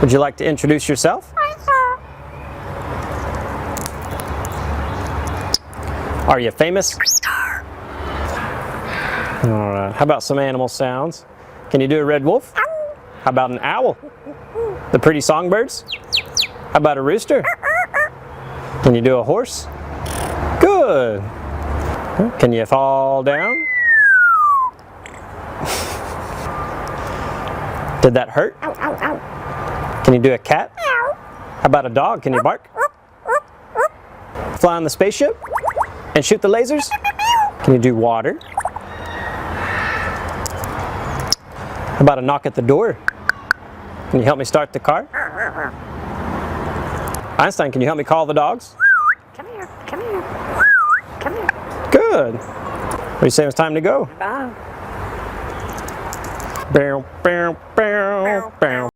Would you like to introduce yourself? Are you famous? All right. How about some animal sounds? Can you do a red wolf? How about an owl? The pretty songbirds? How about a rooster? Can you do a horse? Good. Can you fall down? Did that hurt? Can you do a cat? How about a dog? Can you bark? Fly on the spaceship? And shoot the lasers? Can you do water? How about a knock at the door? Can you help me start the car? Einstein, can you help me call the dogs? Come here, come here, come here. Good. What do you say it's time to go? Bye. Bow, bow, bow, bow.